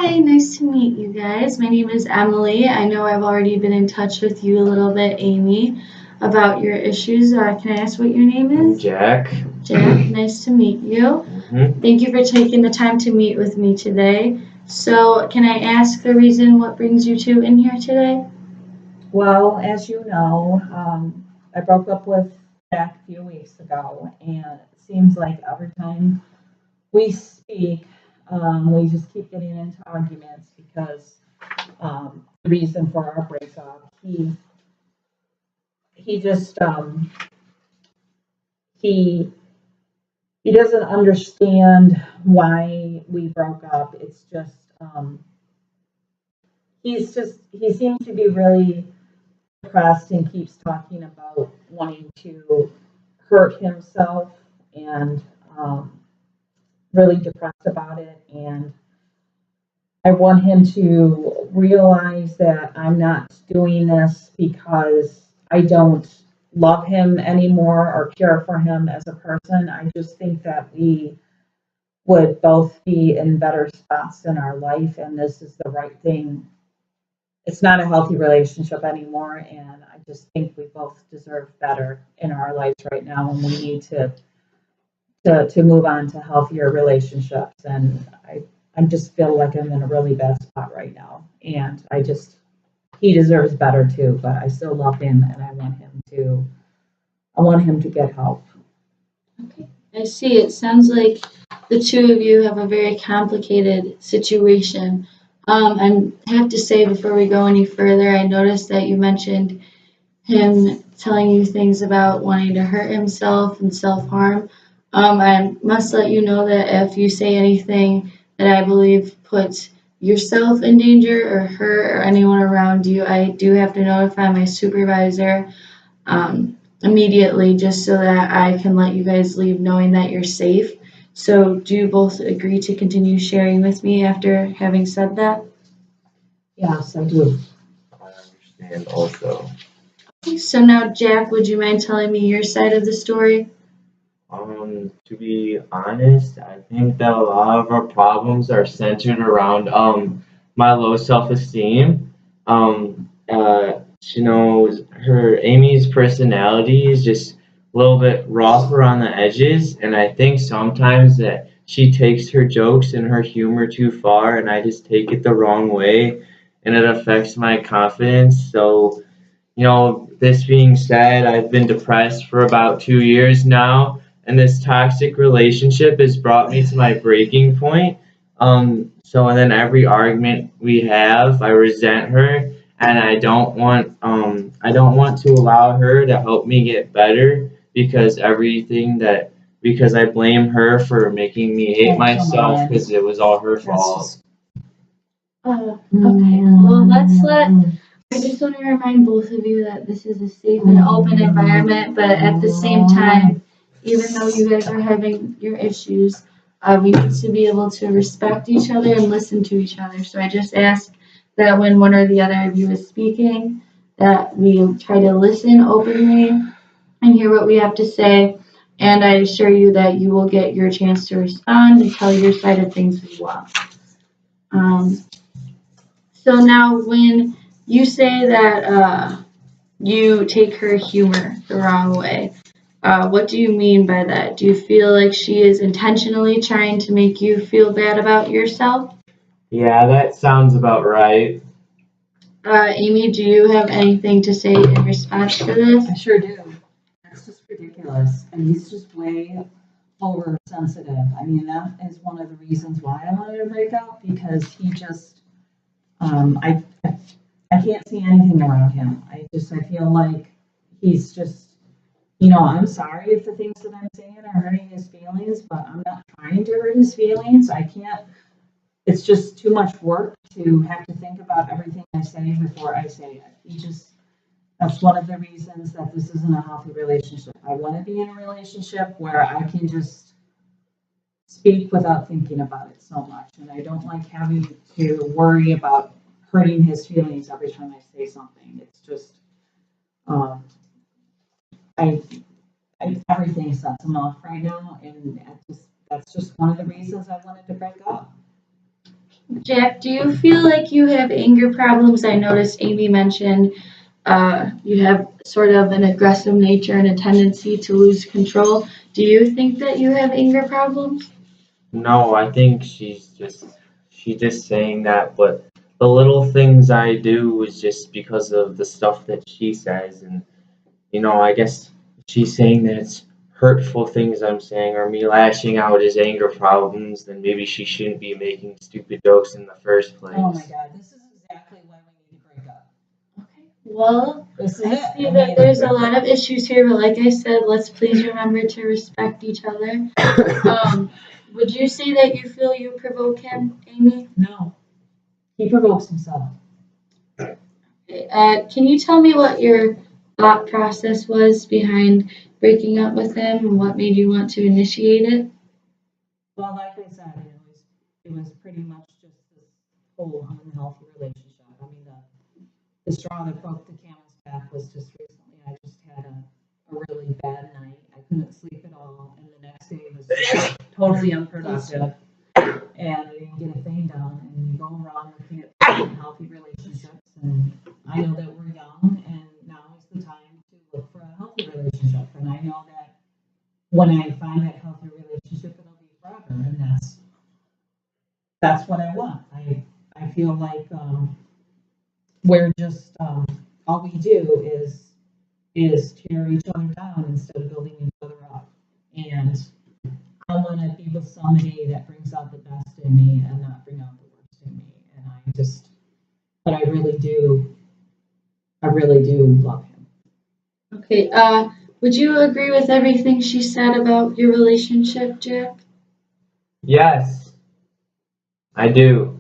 Hi, nice to meet you guys. My name is Emily. I know I've already been in touch with you a little bit, Amy, about your issues. Can I ask what your name is? Jack. Jack, nice to meet you. Thank you for taking the time to meet with me today. So, can I ask the reason what brings you two in here today? Well, as you know, I broke up with Jack a few weeks ago, and it seems like every time we speak, we just keep getting into arguments because the reason for our breakup, he just he he doesn't understand why we broke up. It's just he seems to be really depressed and keeps talking about wanting to hurt himself and really depressed about it. And I want him to realize that I'm not doing this because I don't love him anymore or care for him as a person. I just think that we would both be in better spots in our life, and this is the right thing. It's not a healthy relationship anymore, and I just think we both deserve better in our lives right now, and we need to move on to healthier relationships. And I just feel like I'm in a really bad spot right now, and he deserves better too. But I still love him, and I want him to get help. Okay, I see. It sounds like the two of you have a very complicated situation. I have to say before we go any further, I noticed that you mentioned him telling you things about wanting to hurt himself and self-harm. I must let you know that if you say anything that I believe puts yourself in danger or her or anyone around you, I do have to notify my supervisor immediately just so that I can let you guys leave knowing that you're safe. So, do you both agree to continue sharing with me after having said that? Yes, I do. I understand also. So now, Jack, would you mind telling me your side of the story? To be honest, I think that a lot of our problems are centered around my low self-esteem. She knows her Amy's personality is just a little bit rough around the edges, and I think sometimes that she takes her jokes and her humor too far, and I just take it the wrong way, and it affects my confidence. So, this being said, I've been depressed for about 2 years now, and this toxic relationship has brought me to my breaking point. And then every argument we have, I resent her, and I don't want to allow her to help me get better because I blame her for making me hate myself because it was all her fault. Oh, okay. Well, I just want to remind both of you that this is a safe and open environment, but at the same time, even though you guys are having your issues, we need to be able to respect each other and listen to each other. So I just ask that when one or the other of you is speaking, that we try to listen openly and hear what we have to say. And I assure you that you will get your chance to respond and tell your side of things as well. So now, when you say that you take her humor the wrong way, what do you mean by that? Do you feel like she is intentionally trying to make you feel bad about yourself? Yeah, that sounds about right. Amy, do you have anything to say in response to this? I sure do. That's just ridiculous. And he's just way oversensitive. I mean, that is one of the reasons why I wanted to break up because he just, I can't see anything around him. I feel like he's just, I'm sorry if the things that I'm saying are hurting his feelings, but I'm not trying to hurt his feelings. I can't, it's just too much work to have to think about everything I say before I say it. That's one of the reasons that this isn't a healthy relationship. I want to be in a relationship where I can just speak without thinking about it so much. And I don't like having to worry about hurting his feelings every time I say something. It's just, I, everything sets him off right now. And that's just one of the reasons I wanted to break up. Jack, do you feel like you have anger problems? I noticed Amy mentioned you have sort of an aggressive nature and a tendency to lose control. Do you think that you have anger problems? No, I think she's just saying that, but the little things I do is just because of the stuff that she says, and I guess she's saying that it's hurtful things I'm saying or me lashing out as anger problems, then maybe she shouldn't be making stupid jokes in the first place. Oh my God, this is exactly why we need to break up. Okay. Well, This is I it. see that there's a lot of issues here, but like I said, let's please remember to respect each other. Would you say that you feel you provoke him, Amy? No, he provokes himself. Can you tell me what your thought process was behind breaking up with him and what made you want to initiate it? Well, like I said, it was pretty much just this whole unhealthy relationship. I mean, the straw that broke the camel's back was just recently. I just had a really bad night. I couldn't sleep at all, and the next day was just totally unproductive, and I didn't get a thing done. And you go around looking at unhealthy relationships, and I know that we're young, and now is the time to look for a healthy relationship. And I know that when I find that healthy relationship, it'll be forever, and that's what I want. I feel like we're just all we do is tear each other down instead of building each other up. And I want to be with somebody that brings out the best in me and not bring out the worst in me. And but I really do love him. Okay, would you agree with everything she said about your relationship, Jack? Yes, I do.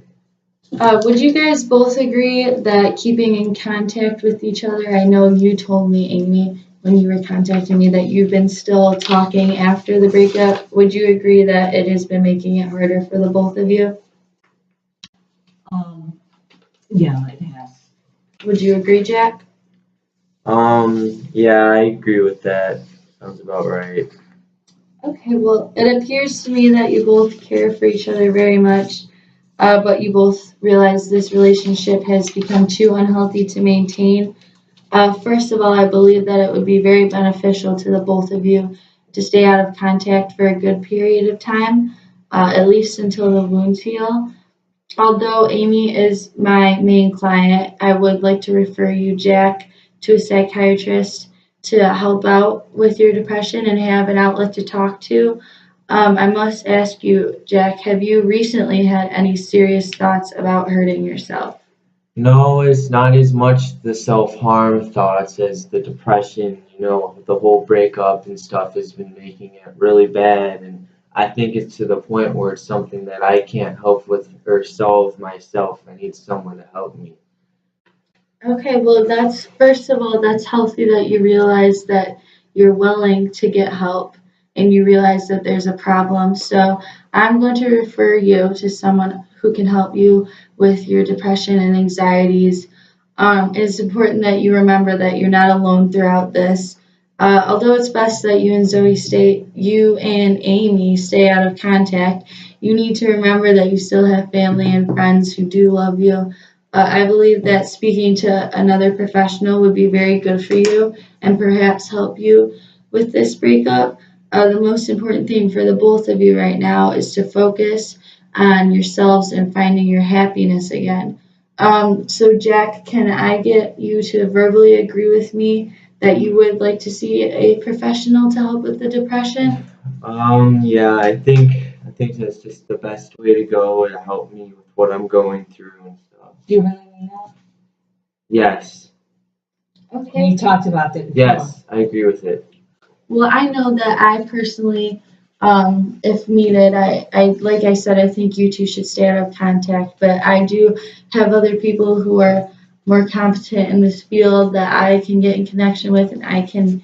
Would you guys both agree that keeping in contact with each other, I know you told me, Amy, when you were contacting me that you've been still talking after the breakup. Would you agree that it has been making it harder for the both of you? Yeah, it has. Would you agree, Jack? Yeah, I agree with that. Sounds about right. Okay, well, it appears to me that you both care for each other very much, but you both realize this relationship has become too unhealthy to maintain. First of all, I believe that it would be very beneficial to the both of you to stay out of contact for a good period of time, at least until the wounds heal. Although Amy is my main client, I would like to refer you, Jack, to a psychiatrist to help out with your depression and have an outlet to talk to. I must ask you, Jack, have you recently had any serious thoughts about hurting yourself? No, it's not as much the self-harm thoughts as the depression. The whole breakup and stuff has been making it really bad, and I think it's to the point where it's something that I can't help with or solve myself. I need someone to help me. Okay, well, that's first of all, that's healthy that you realize that you're willing to get help and you realize that there's a problem. So I'm going to refer you to someone who can help you with your depression and anxieties. It's important that you remember that you're not alone throughout this. Although it's best that you and Amy stay out of contact, you need to remember that you still have family and friends who do love you. I believe that speaking to another professional would be very good for you and perhaps help you with this breakup. The most important thing for the both of you right now is to focus on yourselves and finding your happiness again. So, Jack, can I get you to verbally agree with me that you would like to see a professional to help with the depression? Yeah, I think that's just the best way to go to help me with what I'm going through and stuff. Do you really mean that? Yes, Okay. We talked about that before. yes, I agree with it. Well, I know that I personally, if needed, like I said, I think you two should stay out of contact, but I do have other people who are more competent in this field that I can get in connection with, and I can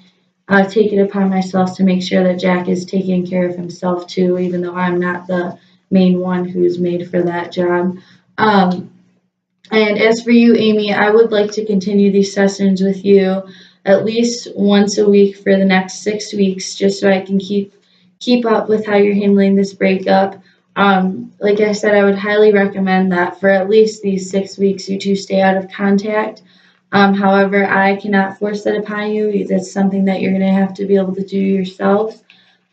take it upon myself to make sure that Jack is taking care of himself too, even though I'm not the main one who's made for that job. Um, and as for you, Amy, I would like to continue these sessions with you at least once a week for the next 6 weeks, just so I can keep up with how you're handling this breakup. Like I said, I would highly recommend that for at least these 6 weeks you two stay out of contact. However, I cannot force that upon you. That's something that you're going to have to be able to do yourselves.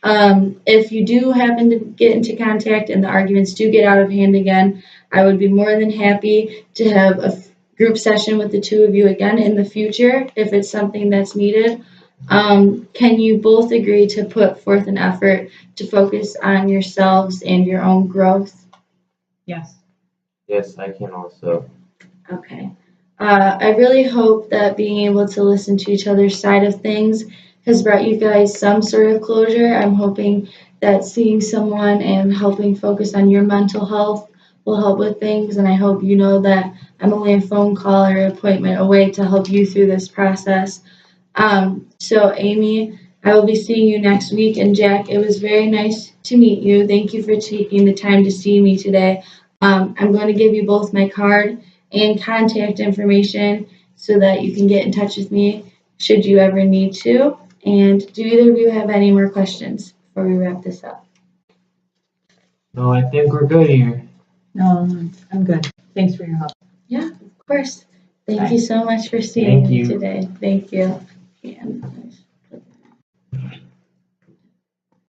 If you do happen to get into contact and the arguments do get out of hand again, I would be more than happy to have a group session with the two of you again in the future if it's something that's needed. Can you both agree to put forth an effort to focus on yourselves and your own growth? Yes. Yes, I can also. Okay. I really hope that being able to listen to each other's side of things has brought you guys some sort of closure. I'm hoping that seeing someone and helping focus on your mental health will help with things, and I hope you know that I'm only a phone call or appointment away to help you through this process. So Amy, I will be seeing you next week, and Jack, it was very nice to meet you. Thank you for taking the time to see me today. I'm going to give you both my card and contact information so that you can get in touch with me should you ever need to. And do either of you have any more questions before we wrap this up? No, I think we're good here. No, I'm good. Thanks for your help. Yeah, of course. Thank you so much for seeing Thank me you. today. Thank you. And